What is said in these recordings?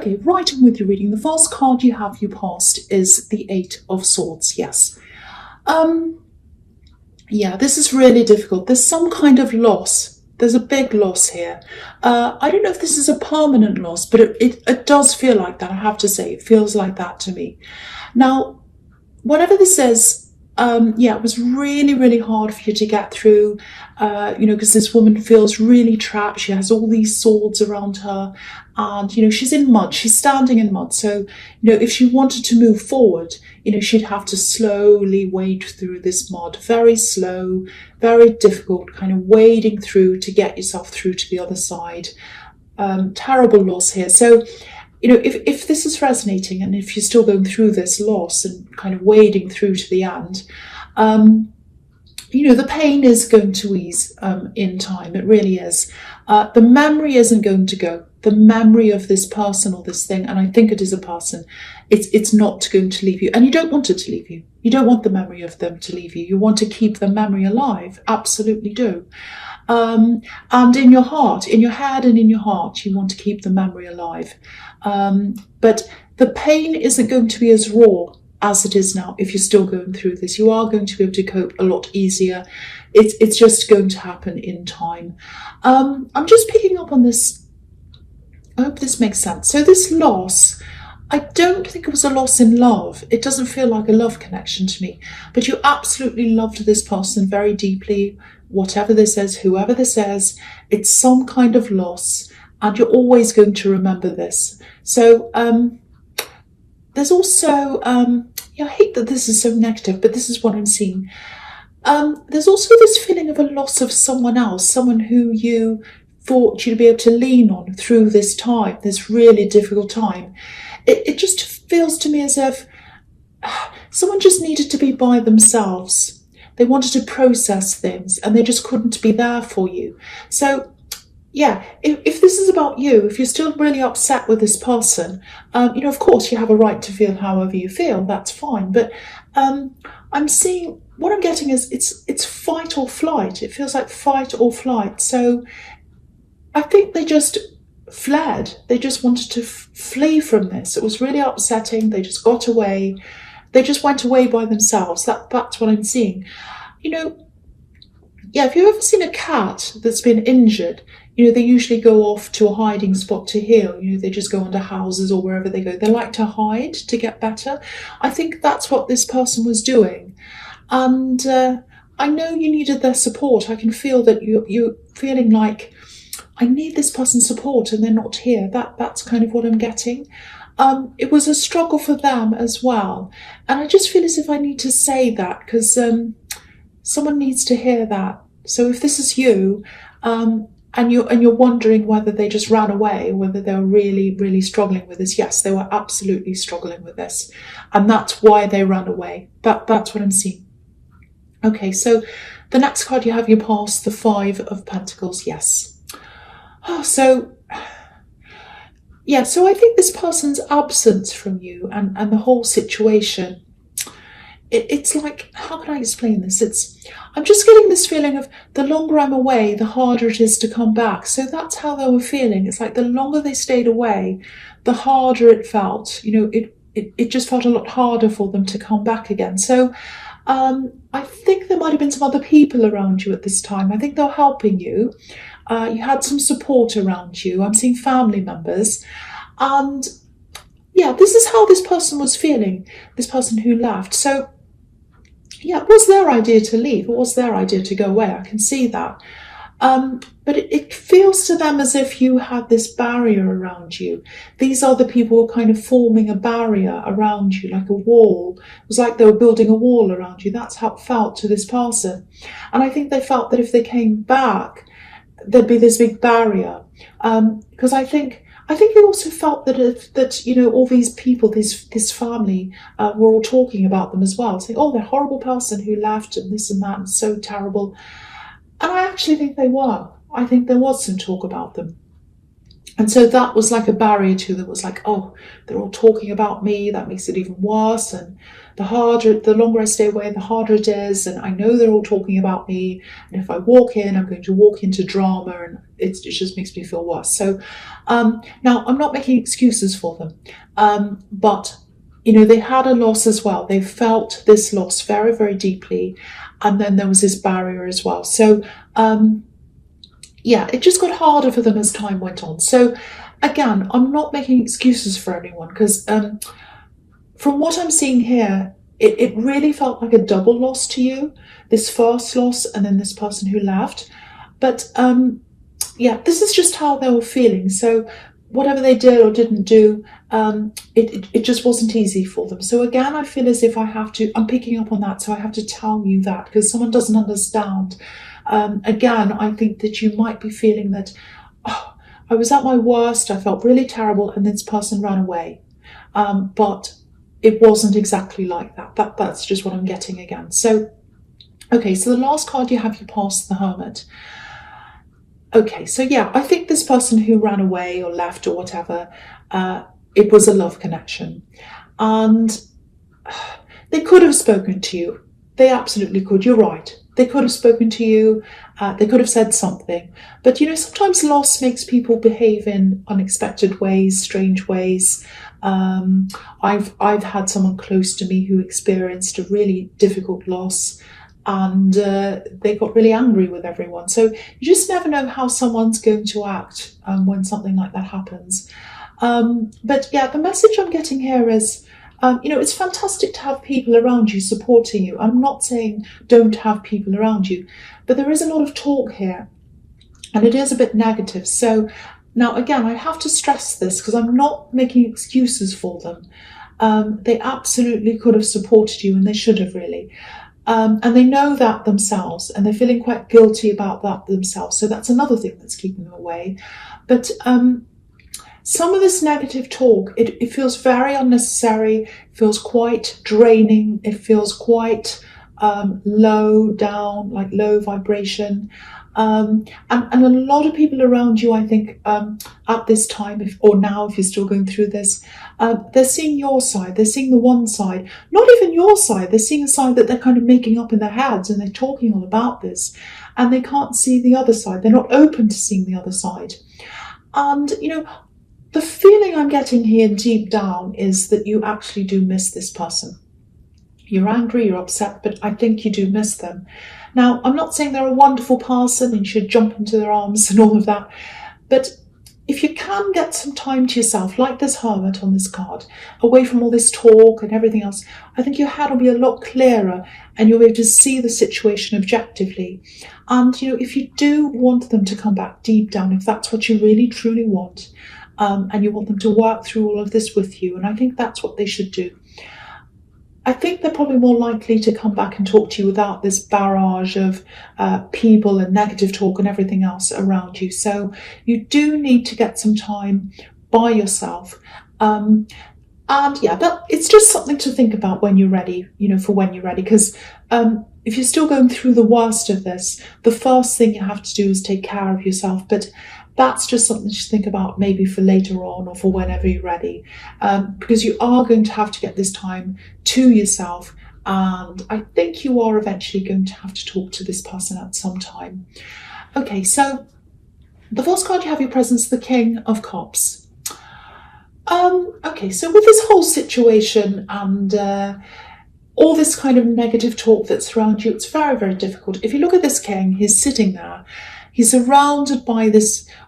Okay, right on with your reading. The first card you have, you passed, is the Eight of Swords. Yes. Yeah, this is really difficult. There's some kind of loss. There's a big loss here. I don't know if this is a permanent loss, but it does feel like that, I have to say. It feels like that to me. Now, whatever this is, yeah, it was really, really hard for you to get through, because this woman feels really trapped. She has all these swords around her, and, she's in mud. She's standing in mud. So, if she wanted to move forward, she'd have to slowly wade through this mud, very slow, very difficult, kind of wading through to get yourself through to the other side. Terrible loss here. So, if this is resonating and if you're still going through this loss and kind of wading through to the end, the pain is going to ease in time. It really is. The memory isn't going to go. The memory of this person or this thing, and I think it is a person, it's not going to leave you. And you don't want it to leave you. You don't want the memory of them to leave you. You want to keep the memory alive. Absolutely do. And in your heart, in your head and in your heart, you want to keep the memory alive. But the pain isn't going to be as raw as it is now. If you're still going through this, you are going to be able to cope a lot easier. It's just going to happen in time. I'm just picking up on this. I hope this makes sense. So this loss, I don't think it was a loss in love. It doesn't feel like a love connection to me. But you absolutely loved this person very deeply. Whatever this is, whoever this is, it's some kind of loss. And you're always going to remember this. So there's also, I hate that this is so negative, but this is what I'm seeing. There's also this feeling of a loss of someone else, someone who you thought you'd be able to lean on through this time, this really difficult time. It just feels to me as if someone just needed to be by themselves. They wanted to process things and they just couldn't be there for you. So, yeah, if this is about you, if you're still really upset with this person, of course you have a right to feel however you feel, that's fine. But I'm seeing, what I'm getting is it's fight or flight. It feels like fight or flight. So I think they just fled. They just wanted to flee from this. It was really upsetting. They just got away. They just went away by themselves. That's what I'm seeing. If you've ever seen a cat that's been injured, they usually go off to a hiding spot to heal. They just go under houses or wherever they go. They like to hide to get better. I think that's what this person was doing. And I know you needed their support. I can feel that you're feeling like, I need this person's support and they're not here. That's kind of what I'm getting. It was a struggle for them as well. And I just feel as if I need to say that because someone needs to hear that. So if this is you, and you're wondering whether they just ran away, whether they were really, really struggling with this, yes, they were absolutely struggling with this. And that's why they ran away. That's what I'm seeing. Okay, so the next card you have, you pass the Five of Pentacles, yes. So I think this person's absence from you and the whole situation, it's like, how can I explain this? I'm just getting this feeling of the longer I'm away, the harder it is to come back. So that's how they were feeling. It's like the longer they stayed away, the harder it felt. It just felt a lot harder for them to come back again. So I think there might have been some other people around you at this time. I think they were helping you. You had some support around you. I'm seeing family members. And yeah, this is how this person was feeling, this person who left. So yeah, it was their idea to leave. It was their idea to go away. I can see that. But it feels to them as if you had this barrier around you. These other people were kind of forming a barrier around you, like a wall. It was like they were building a wall around you. That's how it felt to this person. And I think they felt that if they came back, there'd be this big barrier. Because I think they also felt that all these people, this family, were all talking about them as well, saying, "Oh, that horrible person who left and this and that and so terrible." And I actually think they were. I think there was some talk about them. And so that was like a barrier to them. It was like, oh, they're all talking about me. That makes it even worse. And the longer I stay away, the harder it is. And I know they're all talking about me. And if I walk in, I'm going to walk into drama, and it just makes me feel worse. So now I'm not making excuses for them. But, they had a loss as well. They felt this loss very, very deeply. And then there was this barrier as well. So, it just got harder for them as time went on. So again, I'm not making excuses for anyone, because from what I'm seeing here, it really felt like a double loss to you, this first loss and then this person who left. But this is just how they were feeling. So whatever they did or didn't do, it just wasn't easy for them. So again, I feel as if I'm picking up on that, so I have to tell you that, because someone doesn't understand. Again, I think that you might be feeling that, I was at my worst, I felt really terrible, and this person ran away. But it wasn't exactly like that. That's just what I'm getting again. So, okay, so the last card you have, you pass the Hermit. Okay, so I think this person who ran away or left or whatever, it was a love connection. And they could have spoken to you. They absolutely could. You're right. They could have spoken to you. They could have said something. But, sometimes loss makes people behave in unexpected ways, strange ways. I've had someone close to me who experienced a really difficult loss, and they got really angry with everyone. So you just never know how someone's going to act when something like that happens. But the message I'm getting here is, it's fantastic to have people around you supporting you. I'm not saying don't have people around you, but there is a lot of talk here, and it is a bit negative. So now, again, I have to stress this, because I'm not making excuses for them. They absolutely could have supported you, and they should have, really. And they know that themselves, and they're feeling quite guilty about that themselves. So that's another thing that's keeping them away. But some of this negative talk, it feels very unnecessary, it feels quite draining, it feels quite low down, like low vibration. And a lot of people around you, I think, at this time, if you're still going through this, they're seeing your side, they're seeing the one side, not even your side, they're seeing a side that they're kind of making up in their heads, and they're talking all about this, and they can't see the other side, they're not open to seeing the other side. And, the feeling I'm getting here deep down is that you actually do miss this person. You're angry, you're upset, but I think you do miss them. Now, I'm not saying they're a wonderful person and you should jump into their arms and all of that, but if you can get some time to yourself, like this Hermit on this card, away from all this talk and everything else, I think your head will be a lot clearer, and you'll be able to see the situation objectively. And, if you do want them to come back deep down, if that's what you really truly want, and you want them to work through all of this with you, and I think that's what they should do, I think they're probably more likely to come back and talk to you without this barrage of people and negative talk and everything else around you. So you do need to get some time by yourself. But it's just something to think about when you're ready, for when you're ready. Because if you're still going through the worst of this, the first thing you have to do is take care of yourself. But that's just something to think about, maybe for later on or for whenever you're ready, because you are going to have to get this time to yourself, and I think you are eventually going to have to talk to this person at some time. Okay, so the first card you have your presence, the King of Cups. Okay, so with this whole situation and all this kind of negative talk that's around you, it's very, very difficult. If you look at this king, he's sitting there. He's surrounded by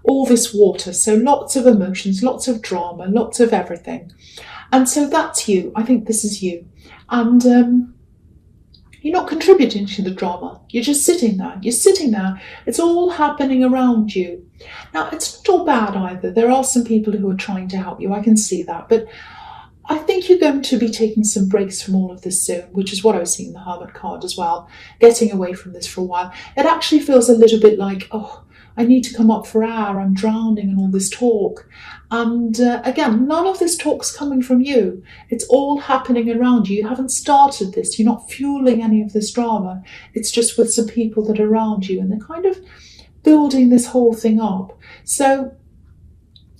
all this water, so lots of emotions, lots of drama, lots of everything. And so that's you. I think this is you. And you're not contributing to the drama. You're just sitting there. You're sitting there. It's all happening around you. Now, it's not all bad either. There are some people who are trying to help you. I can see that. But I think you're going to be taking some breaks from all of this soon, which is what I was seeing in the Hermit card as well, getting away from this for a while. It actually feels a little bit like, I need to come up for air, I'm drowning in all this talk. And again, none of this talk's coming from you. It's all happening around you. You haven't started this. You're not fueling any of this drama. It's just with some people that are around you, and they're kind of building this whole thing up. So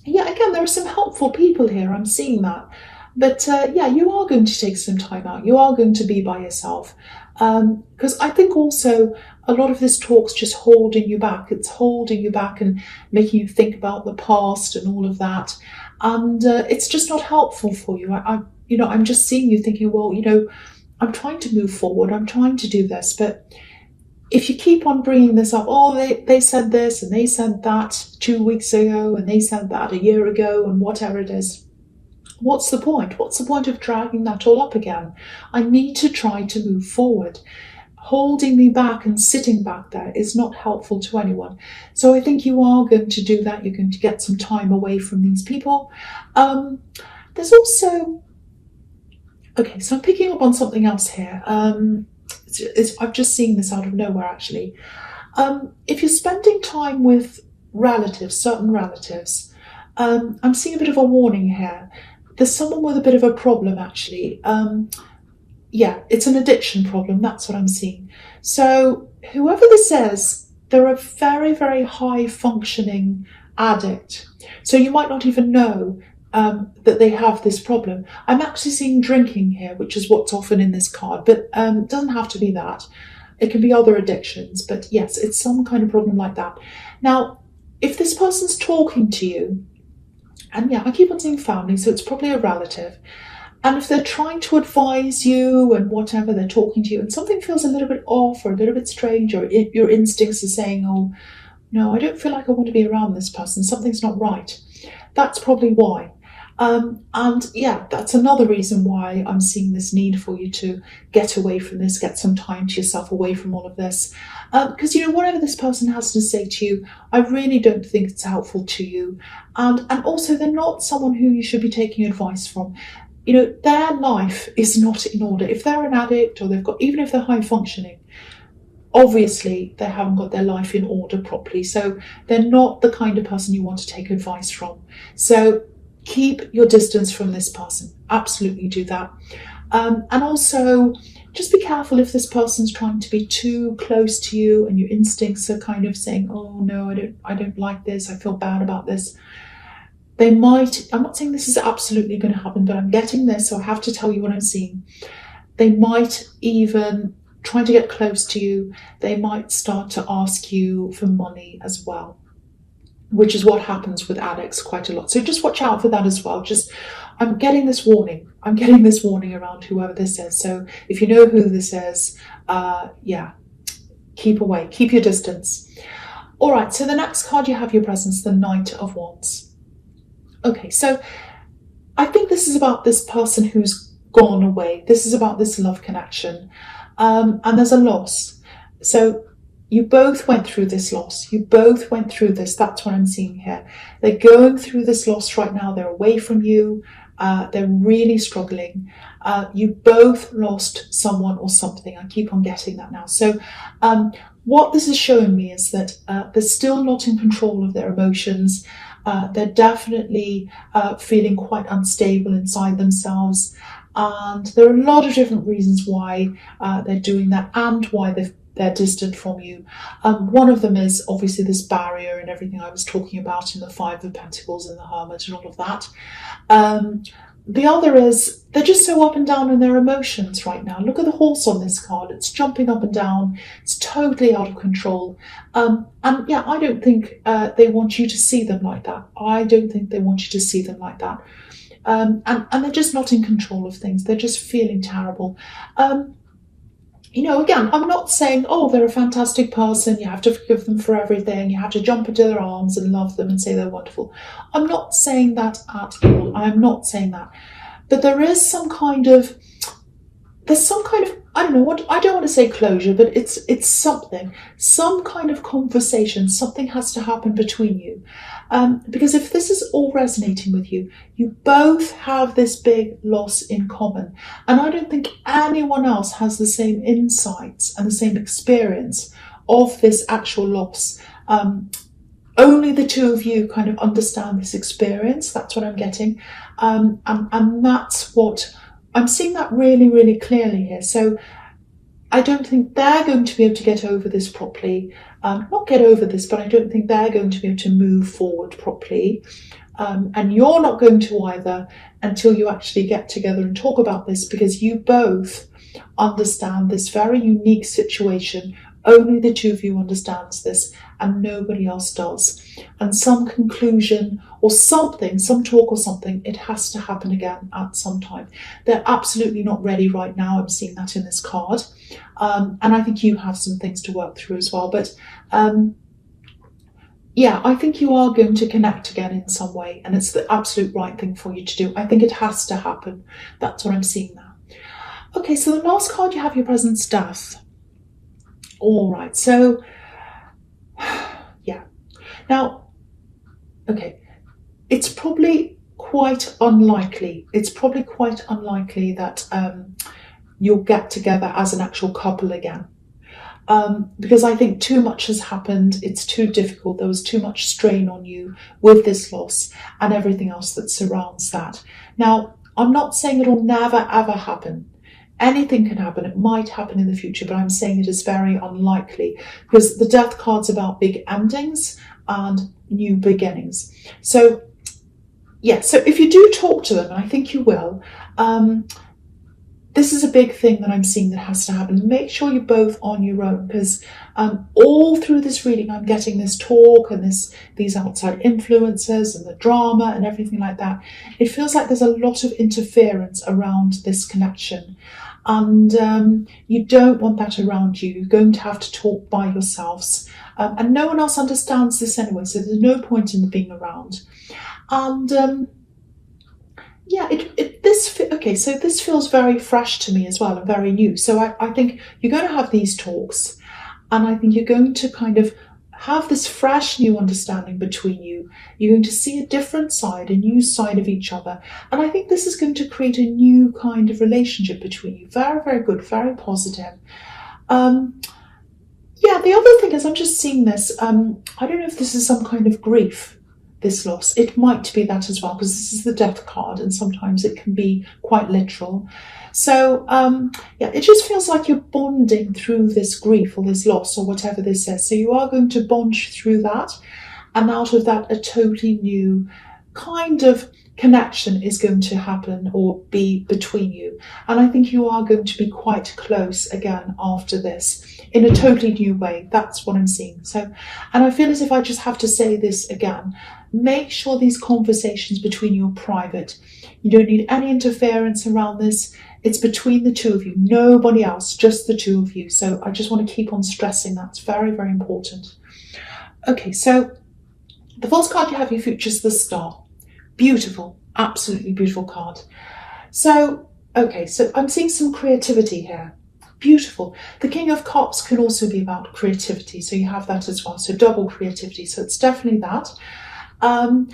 Yeah, again, there are some helpful people here. I'm seeing that. But yeah, you are going to take some time out. You are going to be by yourself. Because I think also a lot of this talk's just holding you back. It's holding you back and making you think about the past and all of that. And it's just not helpful for you. I'm just seeing you thinking, well, I'm trying to move forward. I'm trying to do this. But if you keep on bringing this up, oh, they said this and they said that 2 weeks ago and they said that a year ago and whatever it is, what's the point? What's the point of dragging that all up again? I need to try to move forward. Holding me back and sitting back there is not helpful to anyone. So I think you are going to do that. You're going to get some time away from these people. There's also, okay, so I'm picking up on something else here. I'm just seeing this out of nowhere, actually. If you're spending time with relatives, certain relatives, I'm seeing a bit of a warning here. There's someone with a bit of a problem, actually. Yeah, it's an addiction problem. That's what I'm seeing. So whoever this is, they're a very, very high functioning addict. So you might not even know that they have this problem. I'm actually seeing drinking here, which is what's often in this card, but it doesn't have to be that. It can be other addictions, but yes, it's some kind of problem like that. Now, if this person's talking to you, and yeah, I keep on saying family, so it's probably a relative, and if they're trying to advise you and whatever, they're talking to you, and something feels a little bit off or a little bit strange, or your instincts are saying, oh, no, I don't feel like I want to be around this person, something's not right, that's probably why. And yeah, that's another reason why I'm seeing this need for you to get away from this, get some time to yourself away from all of this. Because, whatever this person has to say to you, I really don't think it's helpful to you. And also, they're not someone who you should be taking advice from. Their life is not in order. If they're an addict or even if they're high functioning, obviously they haven't got their life in order properly. So they're not the kind of person you want to take advice from. So keep your distance from this person. Absolutely do that. And also, just be careful if this person's trying to be too close to you and your instincts are kind of saying, oh no, I don't like this, I feel bad about this. They might, I'm not saying this is absolutely going to happen, but I'm getting this, so I have to tell you what I'm seeing. They might even try to get close to you. They might start to ask you for money as well, which is what happens with addicts quite a lot. So just watch out for that as well. I'm getting this warning. I'm getting this warning around whoever this is. So if you know who this is, yeah, keep away, keep your distance. All right, so the next card you have your presence, the Knight of Wands. Okay, so I think this is about this person who's gone away. This is about this love connection. And there's a loss. So you both went through this loss. You both went through this. That's what I'm seeing here. They're going through this loss right now. They're away from you. They're really struggling. You both lost someone or something. I keep on getting that now. So what this is showing me is that they're still not in control of their emotions. They're definitely feeling quite unstable inside themselves. And there are a lot of different reasons why they're doing that and why they're distant from you. One of them is obviously this barrier and everything I was talking about in the Five of Pentacles and the Hermit and all of that. The other is they're just so up and down in their emotions right now. Look at the horse on this card. It's jumping up and down. It's totally out of control. And yeah, I don't think they want you to see them like that. I don't think they want you to see them like that. And they're just not in control of things. They're just feeling terrible. Again, I'm not saying, oh, they're a fantastic person, you have to forgive them for everything, you have to jump into their arms and love them and say they're wonderful. I'm not saying that at all. I'm not saying that. But there's some kind of, I don't know what, I don't want to say closure, but it's something, some kind of conversation, something has to happen between you. Because if this is all resonating with you, you both have this big loss in common. And I don't think anyone else has the same insights and the same experience of this actual loss. Only the two of you kind of understand this experience. That's what I'm getting. And that's what I'm seeing, that really, really clearly here. So I don't think they're going to be able to get over this properly. Not get over this, but I don't think they're going to be able to move forward properly. and you're not going to either until you actually get together and talk about this, because you both understand this very unique situation. Only the two of you understands this, and nobody else does. And some conclusion or something, some talk or something, it has to happen again at some time. They're absolutely not ready right now. I'm seeing that in this card. And I think you have some things to work through as well. But yeah, I think you are going to connect again in some way, and it's the absolute right thing for you to do. I think it has to happen. That's what I'm seeing now. Okay, so the last card you have, your presence, death. All right, so yeah. Now, okay, it's probably quite unlikely. It's probably quite unlikely that you'll get together as an actual couple again. Because I think too much has happened. It's too difficult. There was too much strain on you with this loss and everything else that surrounds that. Now, I'm not saying it'll never, ever happen. Anything can happen. It might happen in the future, but I'm saying it is very unlikely, because the death card's about big endings and new beginnings. So, yeah, so if you do talk to them, and I think you will, this is a big thing that I'm seeing that has to happen. Make sure you're both on your own, because all through this reading, I'm getting this talk and these outside influences and the drama and everything like that. It feels like there's a lot of interference around this connection. And you don't want that around you. You're going to have to talk by yourselves. And no one else understands this anyway, so there's no point in being around. And yeah, so this feels very fresh to me as well, and very new. So I think you're going to have these talks, and I think you're going to kind of have this fresh new understanding between you. You're going to see a different side, a new side of each other. And I think this is going to create a new kind of relationship between you. Very, very good, very positive. Yeah, the other thing is I'm just seeing this. I don't know if this is some kind of grief, this loss. It might be that as well, because this is the death card, and sometimes it can be quite literal. So yeah, it just feels like you're bonding through this grief or this loss or whatever this is. So you are going to bond through that, and out of that a totally new kind of connection is going to happen or be between you. And I think you are going to be quite close again after this in a totally new way. That's what I'm seeing. So, and I feel as if I just have to say this again. Make sure these conversations between you are private. You don't need any interference around this. It's between the two of you, nobody else, just the two of you. So I just want to keep on stressing that. It's very, very important. Okay, so the false card you have, your future, is the Star. Beautiful, absolutely beautiful card. So, okay, so I'm seeing some creativity here. Beautiful. The King of Cups can also be about creativity, so you have that as well. So double creativity, so it's definitely that. I'm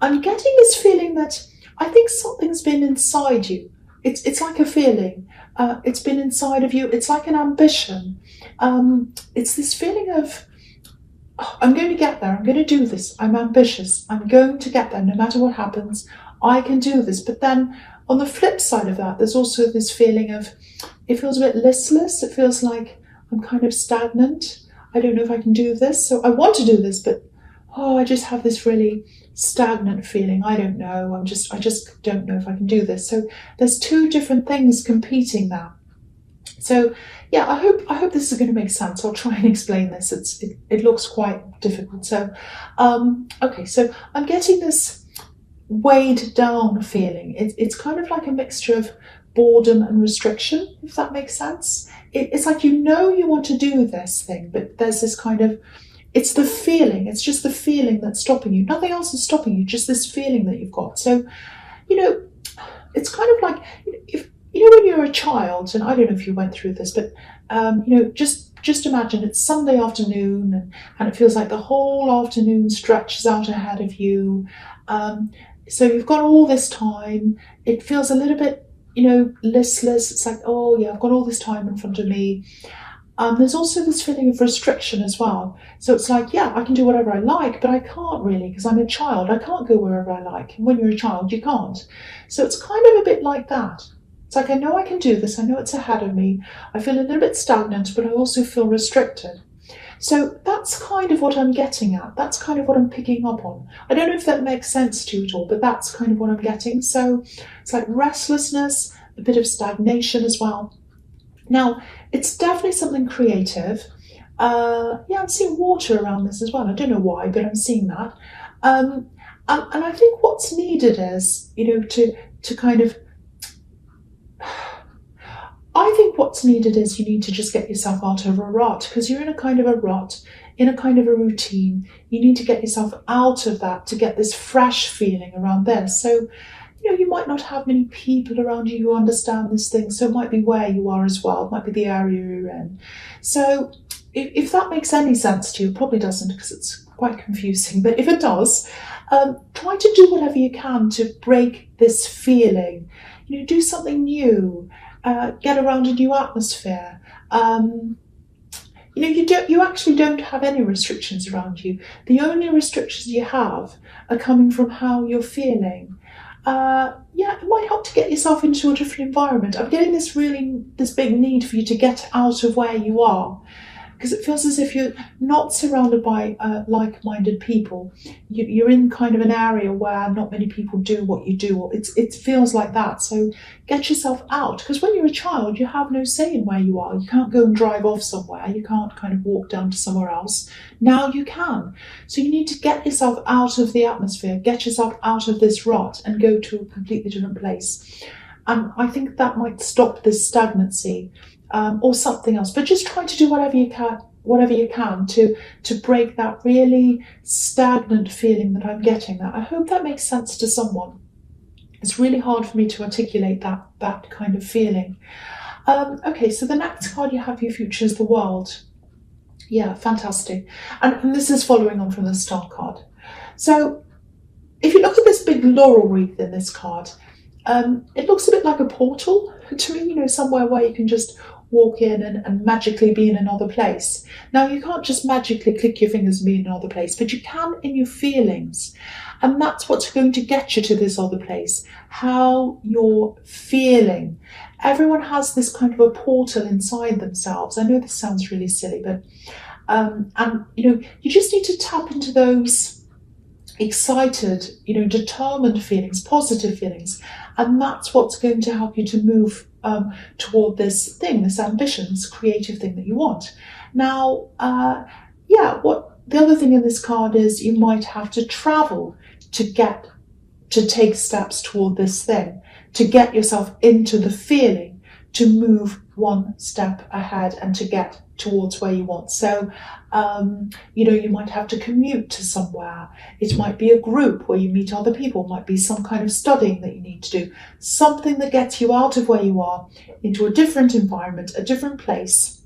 getting this feeling that I think something's been inside you. It's like a feeling. It's been inside of you. It's like an ambition. It's this feeling of, oh, I'm going to get there. I'm going to do this. I'm ambitious. I'm going to get there. No matter what happens, I can do this. But then on the flip side of that, there's also this feeling of, it feels a bit listless. It feels like I'm kind of stagnant. I don't know if I can do this. So I want to do this, but oh, I just have this really stagnant feeling. I don't know. I just don't know if I can do this. So there's two different things competing there. So yeah, I hope this is going to make sense. I'll try and explain this. It looks quite difficult. So okay, so I'm getting this weighed down feeling. It's kind of like a mixture of boredom and restriction, if that makes sense. It's like you want to do this thing, but there's this kind of, it's the feeling, it's just the feeling that's stopping you. Nothing else is stopping you, just this feeling that you've got. So, it's kind of like, if when you're a child, and I don't know if you went through this, but, just imagine it's Sunday afternoon and it feels like the whole afternoon stretches out ahead of you. So you've got all this time. It feels a little bit, listless. It's like, oh yeah, I've got all this time in front of me. There's also this feeling of restriction as well. So it's like, yeah, I can do whatever I like, but I can't really, because I'm a child. I can't go wherever I like. And when you're a child, you can't. So it's kind of a bit like that. It's like, I know I can do this. I know it's ahead of me. I feel a little bit stagnant, but I also feel restricted. So that's kind of what I'm getting at. That's kind of what I'm picking up on. I don't know if that makes sense to you at all, but that's kind of what I'm getting. So it's like restlessness, a bit of stagnation as well. Now, it's definitely something creative. Yeah, I'm seeing water around this as well. I don't know why, but I'm seeing that. And I think what's needed is, to kind of, I think what's needed is you need to just get yourself out of a rut, because you're in a kind of a rut, in a kind of a routine. You need to get yourself out of that to get this fresh feeling around this. So, you might not have many people around you who understand this thing. So it might be where you are as well. It might be the area you're in. So if that makes any sense to you, it probably doesn't, because it's quite confusing. But if it does, try to do whatever you can to break this feeling. Do something new. Get around a new atmosphere. You actually don't have any restrictions around you. The only restrictions you have are coming from how you're feeling. It might help to get yourself into a different environment. I'm getting this big need for you to get out of where you are, because it feels as if you're not surrounded by like-minded people. You're in kind of an area where not many people do what you do. It feels like that. So get yourself out, because when you're a child, you have no say in where you are. You can't go and drive off somewhere. You can't kind of walk down to somewhere else. Now you can. So you need to get yourself out of the atmosphere, get yourself out of this rut and go to a completely different place. And I think that might stop this stagnancy. Or something else, but just try to do whatever you can to break that really stagnant feeling that I'm getting. That I hope that makes sense to someone. It's really hard for me to articulate that kind of feeling. Okay, so the next card you have for your future is the World. Yeah, fantastic. And this is following on from the Star card. So if you look at this big laurel wreath in this card, it looks a bit like a portal to me, somewhere where you can just walk in and magically be in another place. Now, you can't just magically click your fingers and be in another place, but you can in your feelings. And that's what's going to get you to this other place, how you're feeling. Everyone has this kind of a portal inside themselves. I know this sounds really silly, but, you just need to tap into those excited, determined feelings, positive feelings. And that's what's going to help you to move toward this thing, this ambition, this creative thing that you want. Now, what the other thing in this card is you might have to travel to take steps toward this thing, to get yourself into the feeling, to move one step ahead and to get towards where you want. So, you might have to commute to somewhere. It might be a group where you meet other people. It might be some kind of studying that you need to do. Something that gets you out of where you are into a different environment, a different place,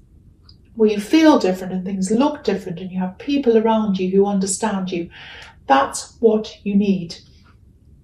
where you feel different and things look different and you have people around you who understand you. That's what you need.